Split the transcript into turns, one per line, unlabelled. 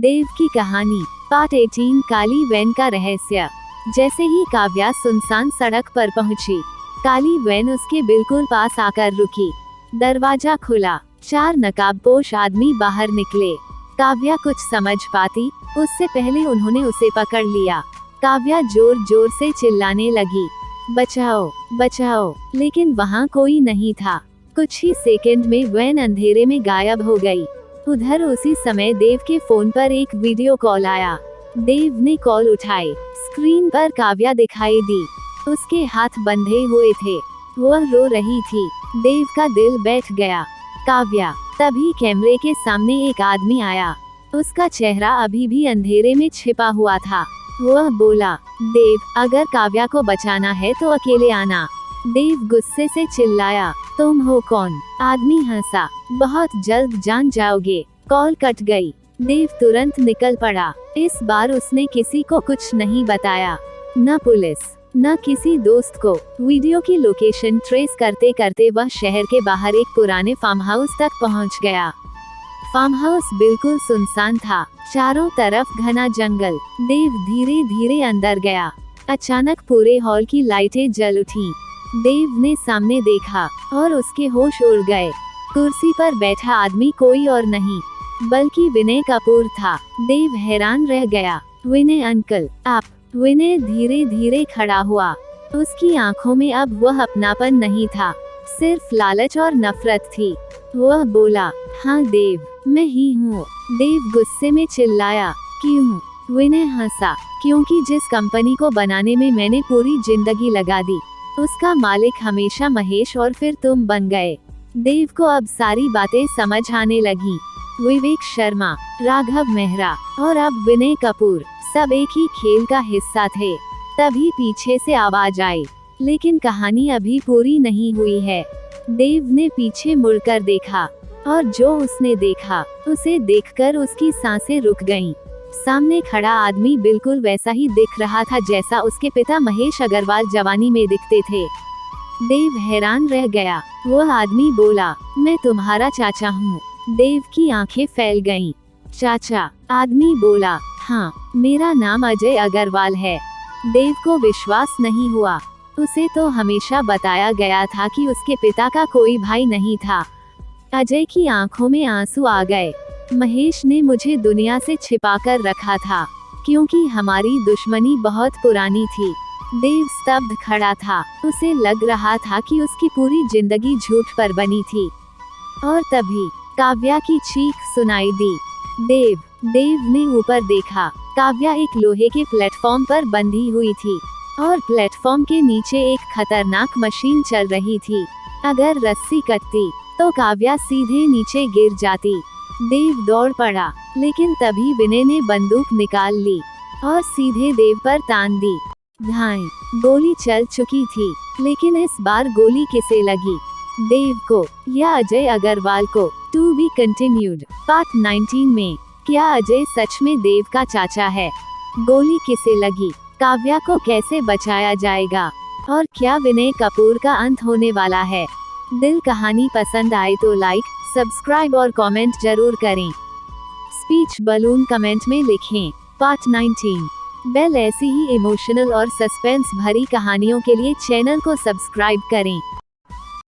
देव की कहानी पार्ट 18 काली वैन का रहस्य। जैसे ही काव्या सुनसान सड़क पर पहुंची, काली वैन उसके बिल्कुल पास आकर रुकी। दरवाजा खुला, 4 नकाबपोश आदमी बाहर निकले। काव्या कुछ समझ पाती उससे पहले उन्होंने उसे पकड़ लिया। काव्या जोर जोर से चिल्लाने लगी, बचाओ बचाओ, लेकिन वहाँ कोई नहीं था। कुछ ही सेकंड में वैन अंधेरे में गायब हो गई। उधर उसी समय देव के फोन पर एक वीडियो कॉल आया। देव ने कॉल उठाई। स्क्रीन पर काव्या दिखाई दी। उसके हाथ बंधे हुए थे, वह रो रही थी। देव का दिल बैठ गया। काव्या, तभी कैमरे के सामने एक आदमी आया। उसका चेहरा अभी भी अंधेरे में छिपा हुआ था। वह बोला, देव, अगर काव्या को बचाना है तो अकेले आना। देव गुस्से से चिल्लाया, तुम हो कौन? आदमी हंसा, बहुत जल्द जान जाओगे। कॉल कट गई। देव तुरंत निकल पड़ा। इस बार उसने किसी को कुछ नहीं बताया, न पुलिस न किसी दोस्त को। वीडियो की लोकेशन ट्रेस करते करते वह शहर के बाहर एक पुराने फार्म हाउस तक पहुंच गया। फार्म हाउस बिल्कुल सुनसान था, चारों तरफ घना जंगल। देव धीरे धीरे अंदर गया। अचानक पूरे हॉल की लाइटें जल उठी। देव ने सामने देखा और उसके होश उड़ गए। कुर्सी पर बैठा आदमी कोई और नहीं बल्कि विनय कपूर था। देव हैरान रह गया। विनय अंकल, आप? विनय धीरे धीरे खड़ा हुआ। उसकी आंखों में अब वह अपनापन नहीं था, सिर्फ लालच और नफरत थी। वह बोला, हाँ देव, मैं ही हूँ। देव गुस्से में चिल्लाया, क्यों? विनय हंसा, क्योंकि जिस कंपनी को बनाने में मैंने पूरी जिंदगी लगा दी, उसका मालिक हमेशा महेश और फिर तुम बन गए। देव को अब सारी बातें समझ आने लगी। विवेक शर्मा, राघव मेहरा और अब विनय कपूर सब एक ही खेल का हिस्सा थे। तभी पीछे से आवाज आई, लेकिन कहानी अभी पूरी नहीं हुई है। देव ने पीछे मुड़कर देखा और जो उसने देखा उसे देखकर उसकी सांसें रुक गईं। सामने खड़ा आदमी बिल्कुल वैसा ही दिख रहा था जैसा उसके पिता महेश अग्रवाल जवानी में दिखते थे। देव हैरान रह गया। वह आदमी बोला, मैं तुम्हारा चाचा हूँ। देव की आंखें फैल गईं। चाचा? आदमी बोला, हाँ, मेरा नाम अजय अग्रवाल है। देव को विश्वास नहीं हुआ। उसे तो हमेशा बताया गया था कि उसके पिता का कोई भाई नहीं था। अजय की आंखों में आंसू आ गए। महेश ने मुझे दुनिया से छिपाकर रखा था, क्योंकि हमारी दुश्मनी बहुत पुरानी थी। देव स्तब्ध खड़ा था। उसे लग रहा था कि उसकी पूरी जिंदगी झूठ पर बनी थी। और तभी काव्या की चीख सुनाई दी, देव! देव ने ऊपर देखा। काव्या एक लोहे के प्लेटफॉर्म पर बंधी हुई थी और प्लेटफॉर्म के नीचे एक खतरनाक मशीन चल रही थी। अगर रस्सी कटती तो काव्या सीधे नीचे गिर जाती। देव दौड़ पड़ा, लेकिन तभी विनय ने बंदूक निकाल ली और सीधे देव पर तान दी। धाई! गोली चल चुकी थी, लेकिन इस बार गोली किसे लगी? देव को या अजय अग्रवाल को? To be continued. पार्ट 19 में, क्या अजय सच में देव का चाचा है? गोली किसे लगी? काव्या को कैसे बचाया जाएगा? और क्या विनय कपूर का अंत होने वाला है? दिल कहानी पसंद आए तो लाइक, सब्सक्राइब और कमेंट जरूर करें। स्पीच बलून कमेंट में लिखें। पार्ट 19 बेल ऐसी ही इमोशनल और सस्पेंस भरी कहानियों के लिए चैनल को सब्सक्राइब करें।